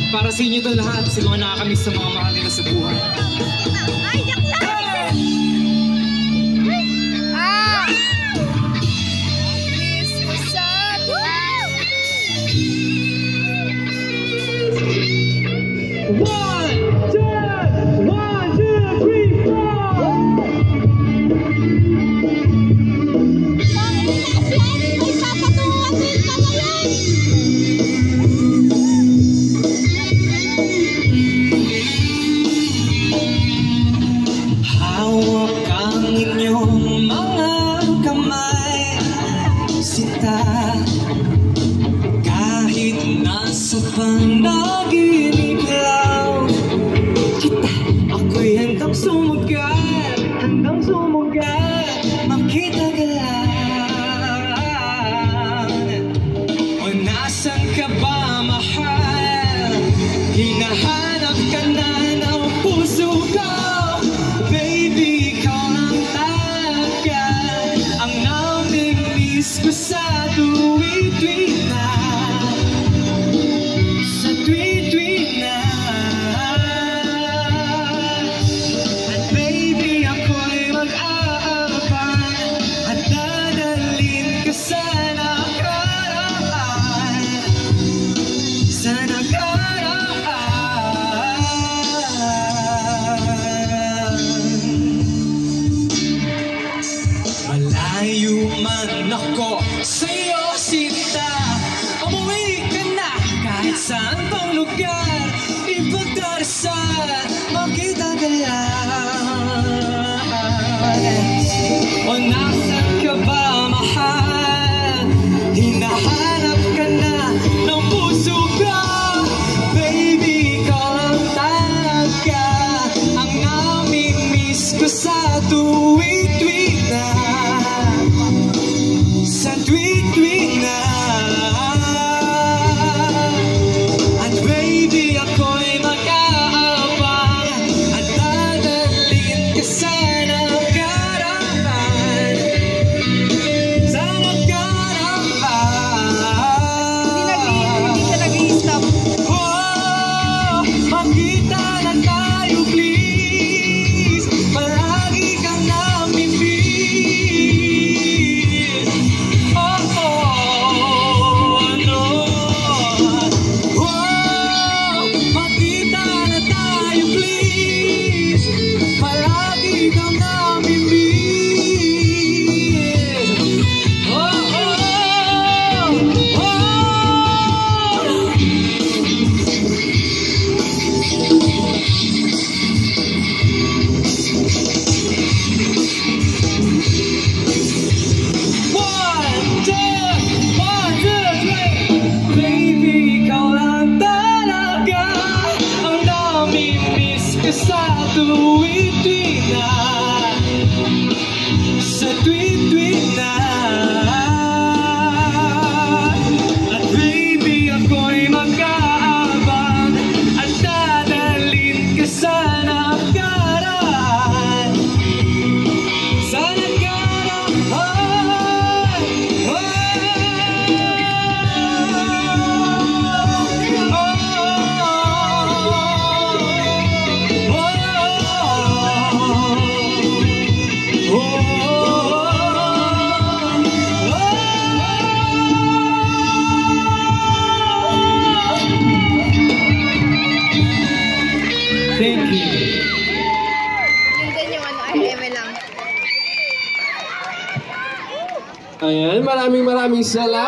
Para sa inyo to lahat, sa mga nakakamiss sa mga mahal nila sa buhay. Ay, yak lang! Miss ko sad! Kahit nasa panaginip lang kita, ako'y handang sumugat, makita ka lang. O nasan ka ba, mahal? Hinahanap ka na ng puso ko. Baby, ikaw lang talaga ang namimiss ko sa tuwing-tuwing na, sa tuwing-tuwing na. At baby, ako'y mag-aabang at dadalhin ka sa nakaraan, sa nakaraan. Malayo man ako sa'yo, sinta, umuwi ka na kahit saan pang lugar. Ipagdarasal, makita ka lang. O nasan ka ba, mahal? Hinahanap ka na ng puso ko. Baby, ikaw lang talaga ang namimiss ko sa tuwing-tuwing na, sa tuwing-tuwing na. At baby, ako'y mag-aabang at dadalhin ka sa nakaraan, sa nakaraan. Hindi siya nag-i-stop. Oh, makita na tayo, please. Palagi kang namimiss. Oh, ano? Oh, makita na tayo, please. Palagi kang namimiss. Oh, One, two, three. Baby, ikaw lang talaga ang namimiss ko sa tuwing-tuwing na, sa tuwing-tuwing na. At baby, ako'y mag-aabang at dadalhin ka sa nakaraan, sa nakaraan. Thank you. Yun yung ano, ay, eme lang. Ayan, maraming salamat.